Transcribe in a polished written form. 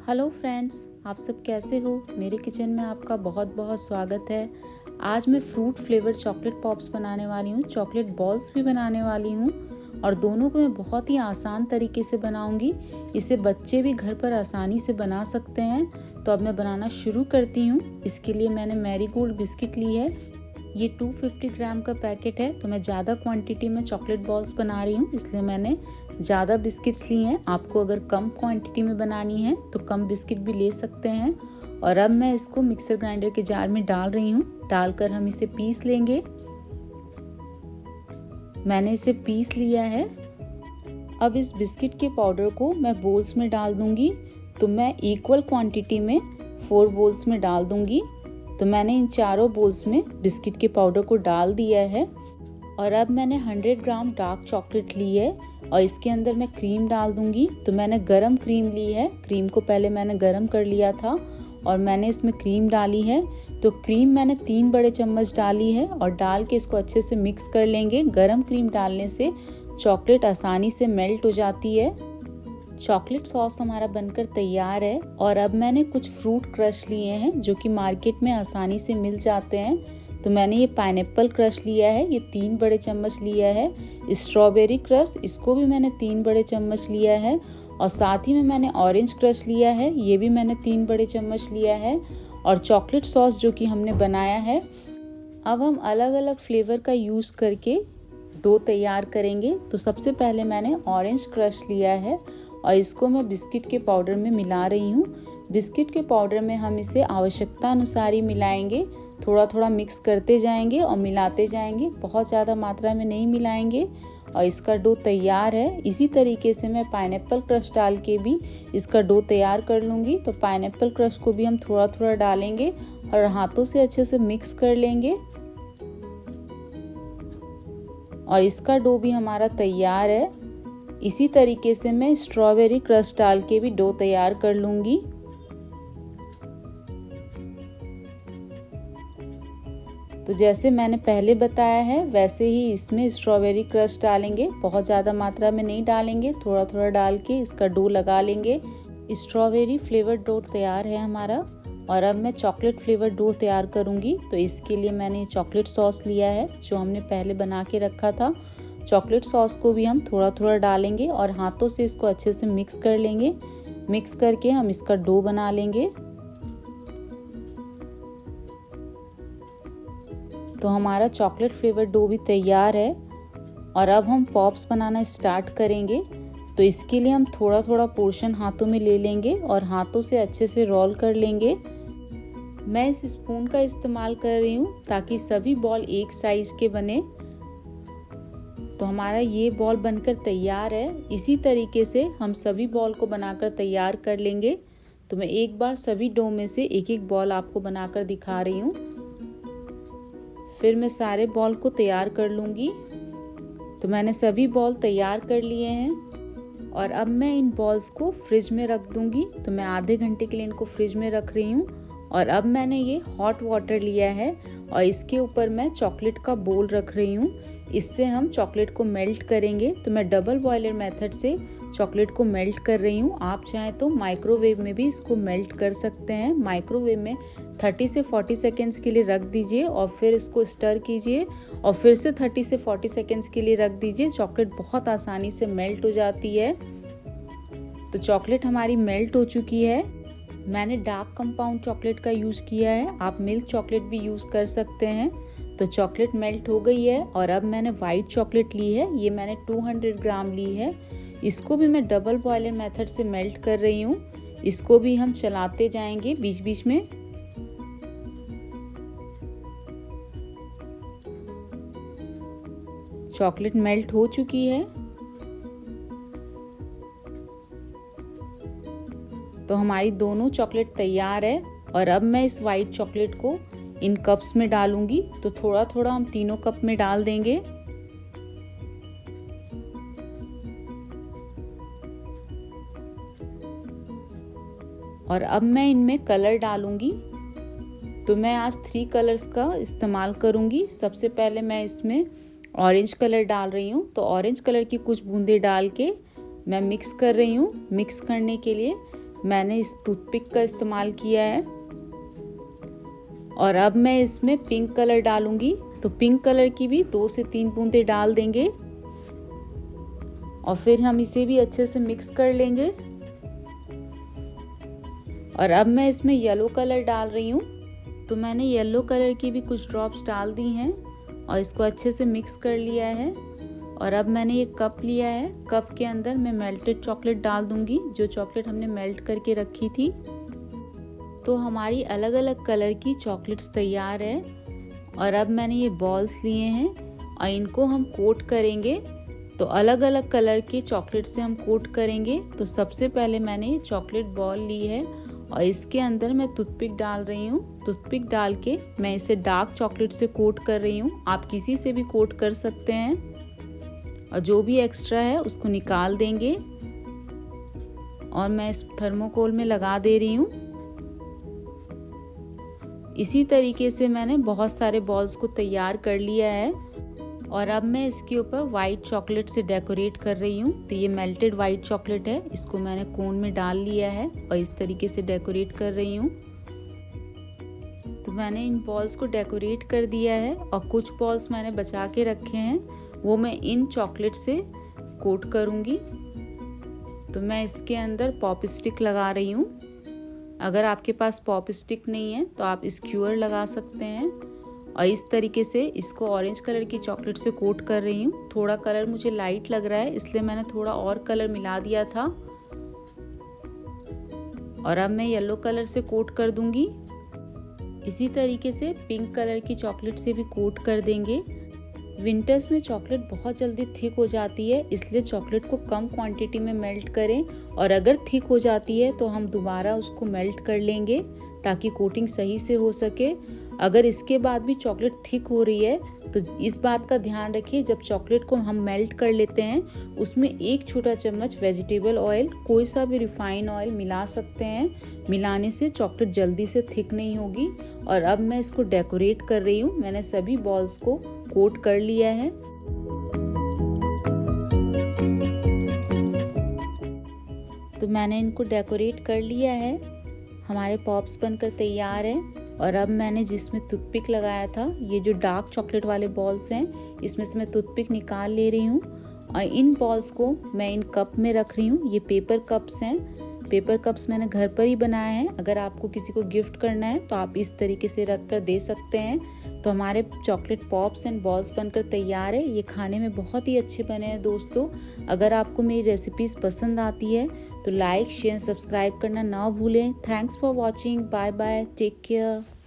Hello friends, आप सब कैसे हो। मेरे किचन में आपका बहुत बहुत स्वागत है। आज मैं फ्रूट फ्लेवर चॉकलेट पॉप्स बनाने वाली हूँ, चॉकलेट बॉल्स भी बनाने वाली हूँ और दोनों को मैं बहुत ही आसान तरीके से बनाऊंगी। इसे बच्चे भी घर पर आसानी से बना सकते हैं। तो अब मैं बनाना शुरू करती हूँ। इसके लिए मैंने मैरीगोल्ड बिस्किट ली है। ये 250 ग्राम का पैकेट है। तो मैं ज़्यादा क्वांटिटी में चॉकलेट बॉल्स बना रही हूँ, इसलिए मैंने ज़्यादा बिस्किट्स लिए हैं। आपको अगर कम क्वांटिटी में बनानी है तो कम बिस्किट भी ले सकते हैं। और अब मैं इसको मिक्सर ग्राइंडर के जार में डाल रही हूँ। डालकर हम इसे पीस लेंगे। मैंने इसे पीस लिया है। अब इस बिस्किट के पाउडर को मैं बोल्स में डाल दूंगी। तो मैं इक्वल क्वांटिटी में 4 बोल्स में डाल दूंगी। तो मैंने इन चारों बोल्स में बिस्किट के पाउडर को डाल दिया है। और अब मैंने 100 ग्राम डार्क चॉकलेट ली है और इसके अंदर मैं क्रीम डाल दूंगी। तो मैंने गरम क्रीम ली है। क्रीम को पहले मैंने गरम कर लिया था और मैंने इसमें क्रीम डाली है। तो क्रीम मैंने 3 बड़े चम्मच डाली है और डाल के इसको अच्छे से मिक्स कर लेंगे। गरम क्रीम डालने से चॉकलेट आसानी से मेल्ट हो जाती है। चॉकलेट सॉस हमारा बनकर तैयार है। और अब मैंने कुछ फ्रूट क्रश लिए हैं जो कि मार्केट में आसानी से मिल जाते हैं। तो मैंने ये पाइनएप्पल क्रश लिया है, ये 3 बड़े चम्मच लिया है। स्ट्रॉबेरी क्रश, इसको भी मैंने 3 बड़े चम्मच लिया है। और साथ ही में मैंने ऑरेंज क्रश लिया है, ये भी मैंने 3 बड़े चम्मच लिया है। और चॉकलेट सॉस जो कि हमने बनाया है। अब हम अलग अलग फ्लेवर का यूज़ करके डो तैयार करेंगे। तो सबसे पहले मैंने ऑरेंज क्रश लिया है और इसको मैं बिस्किट के पाउडर में मिला रही हूँ। बिस्किट के पाउडर में हम इसे आवश्यकता अनुसार ही मिलाएंगे। थोड़ा थोड़ा मिक्स करते जाएंगे और मिलाते जाएंगे, बहुत ज़्यादा मात्रा में नहीं मिलाएंगे। और इसका डो तैयार है। इसी तरीके से मैं पाइनएप्पल क्रश डाल के भी इसका डो तैयार कर लूँगी। तो पाइनएप्पल क्रश को भी हम थोड़ा थोड़ा डालेंगे और हाथों से अच्छे से मिक्स कर लेंगे। और इसका डो भी हमारा तैयार है। इसी तरीके से मैं स्ट्रॉबेरी क्रश डाल के भी डो तैयार कर लूँगी। तो जैसे मैंने पहले बताया है वैसे ही इसमें स्ट्रॉबेरी क्रश डालेंगे। बहुत ज़्यादा मात्रा में नहीं डालेंगे, थोड़ा थोड़ा डाल के इसका डो लगा लेंगे। स्ट्रॉबेरी फ्लेवर डो तैयार है हमारा। और अब मैं चॉकलेट फ्लेवर डो तैयार करूँगी। तो इसके लिए मैंने चॉकलेट सॉस लिया है जो हमने पहले बना के रखा था। चॉकलेट सॉस को भी हम थोड़ा थोड़ा डालेंगे और हाथों से इसको अच्छे से मिक्स कर लेंगे। मिक्स करके हम इसका डो बना लेंगे। तो हमारा चॉकलेट फ्लेवर डो भी तैयार है। और अब हम पॉप्स बनाना स्टार्ट करेंगे। तो इसके लिए हम थोड़ा थोड़ा पोर्शन हाथों में ले लेंगे और हाथों से अच्छे से रोल कर लेंगे। मैं इस स्पून का इस्तेमाल कर रही हूँ ताकि सभी बॉल एक साइज के बने। तो हमारा ये बॉल बनकर तैयार है। इसी तरीके से हम सभी बॉल को बनाकर तैयार कर लेंगे। तो मैं एक बार सभी डो में से एक एक बॉल आपको बनाकर दिखा रही हूँ। फिर मैं सारे बॉल को तैयार कर लूँगी। तो मैंने सभी बॉल तैयार कर लिए हैं। और अब मैं इन बॉल्स को फ्रिज में रख दूँगी। तो मैं आधे घंटे के लिए इनको फ्रिज में रख रही हूँ। और अब मैंने ये हॉट वाटर लिया है और इसके ऊपर मैं चॉकलेट का बोल रख रही हूँ। इससे हम चॉकलेट को मेल्ट करेंगे। तो मैं डबल बॉयलर मेथड से चॉकलेट को मेल्ट कर रही हूँ। आप चाहें तो माइक्रोवेव में भी इसको मेल्ट कर सकते हैं। माइक्रोवेव में 30 से 40 सेकेंड्स के लिए रख दीजिए और फिर इसको स्टर कीजिए और फिर से 30 से 40 सेकेंड्स के लिए रख दीजिए। चॉकलेट बहुत आसानी से मेल्ट हो जाती है। तो चॉकलेट हमारी मेल्ट हो चुकी है। मैंने डार्क कंपाउंड चॉकलेट का यूज़ किया है, आप मिल्क चॉकलेट भी यूज़ कर सकते हैं। तो चॉकलेट मेल्ट हो गई है। और अब मैंने वाइट चॉकलेट ली है, ये मैंने 200 ग्राम ली है। इसको भी मैं डबल बॉयलर मेथड से मेल्ट कर रही हूँ। इसको भी हम चलाते जाएंगे बीच बीच में। चॉकलेट मेल्ट हो चुकी है। तो हमारी दोनों चॉकलेट तैयार है। और अब मैं इस वाइट चॉकलेट को इन कप्स में डालूंगी। तो थोड़ा थोड़ा हम तीनों कप में डाल देंगे। और अब मैं इनमें कलर डालूंगी। तो मैं आज 3 कलर्स का इस्तेमाल करूंगी। सबसे पहले मैं इसमें ऑरेंज कलर डाल रही हूँ। तो ऑरेंज कलर की कुछ बूंदे डाल के मैं मिक्स कर रही हूँ। मिक्स करने के लिए मैंने इस टूथपिक का इस्तेमाल किया है। और अब मैं इसमें पिंक कलर डालूंगी, तो पिंक कलर की भी 2 से 3 बूंदें डाल देंगे और फिर हम इसे भी अच्छे से मिक्स कर लेंगे। और अब मैं इसमें येलो कलर डाल रही हूँ, तो मैंने येलो कलर की भी कुछ ड्रॉप्स डाल दी हैं और इसको अच्छे से मिक्स कर लिया है। और अब मैंने ये कप लिया है, कप के अंदर मैं मेल्टेड चॉकलेट डाल दूंगी, जो चॉकलेट हमने मेल्ट करके रखी थी। तो हमारी अलग अलग कलर की चॉकलेट्स तैयार है। और अब मैंने ये बॉल्स लिए हैं और इनको हम कोट करेंगे। तो अलग अलग कलर के चॉकलेट से हम कोट करेंगे। तो सबसे पहले मैंने ये चॉकलेट बॉल ली है और इसके अंदर मैं टूथपिक डाल रही हूँ। टूथपिक डाल के मैं इसे डार्क चॉकलेट से कोट कर रही हूँ। आप किसी से भी कोट कर सकते हैं और जो भी एक्स्ट्रा है उसको निकाल देंगे। और मैं इस थर्मोकोल में लगा दे रही हूँ। इसी तरीके से मैंने बहुत सारे बॉल्स को तैयार कर लिया है। और अब मैं इसके ऊपर वाइट चॉकलेट से डेकोरेट कर रही हूँ। तो ये मेल्टेड वाइट चॉकलेट है, इसको मैंने कोन में डाल लिया है और इस तरीके से डेकोरेट कर रही हूँ। तो मैंने इन बॉल्स को डेकोरेट कर दिया है और कुछ बॉल्स मैंने बचा के रखे हैं, वो मैं इन चॉकलेट से कोट करूँगी। तो मैं इसके अंदर पॉप स्टिक लगा रही हूँ। अगर आपके पास पॉप स्टिक नहीं है तो आप स्क्यूअर लगा सकते हैं। और इस तरीके से इसको ऑरेंज कलर की चॉकलेट से कोट कर रही हूँ। थोड़ा कलर मुझे लाइट लग रहा है, इसलिए मैंने थोड़ा और कलर मिला दिया था। और अब मैं येलो कलर से कोट कर दूंगी। इसी तरीके से पिंक कलर की चॉकलेट से भी कोट कर देंगे। विंटर्स में चॉकलेट बहुत जल्दी थिक हो जाती है, इसलिए चॉकलेट को कम क्वांटिटी में मेल्ट करें। और अगर थिक हो जाती है तो हम दोबारा उसको मेल्ट कर लेंगे ताकि कोटिंग सही से हो सके। अगर इसके बाद भी चॉकलेट थिक हो रही है तो इस बात का ध्यान रखिए, जब चॉकलेट को हम मेल्ट कर लेते हैं उसमें 1 छोटा चम्मच वेजिटेबल ऑयल, कोई सा भी रिफाइन ऑयल मिला सकते हैं। मिलाने से चॉकलेट जल्दी से थिक नहीं होगी। और अब मैं इसको डेकोरेट कर रही हूँ। मैंने सभी बॉल्स को कोट कर लिया है। तो मैंने इनको डेकोरेट कर लिया है। हमारे पॉप्स बनकर तैयार है। और अब मैंने जिसमें टूथपिक लगाया था, ये जो डार्क चॉकलेट वाले बॉल्स हैं, इसमें से मैं टूथपिक निकाल ले रही हूँ और इन बॉल्स को मैं इन कप में रख रही हूँ। ये पेपर कप्स हैं। पेपर कप्स मैंने घर पर ही बनाए हैं। अगर आपको किसी को गिफ्ट करना है तो आप इस तरीके से रख कर दे सकते हैं। तो हमारे चॉकलेट पॉप्स एंड बॉल्स बनकर तैयार है। ये खाने में बहुत ही अच्छे बने हैं दोस्तों। अगर आपको मेरी रेसिपीज़ पसंद आती है तो लाइक, शेयर, सब्सक्राइब करना ना भूलें। Thanks for watching. Bye bye, take care.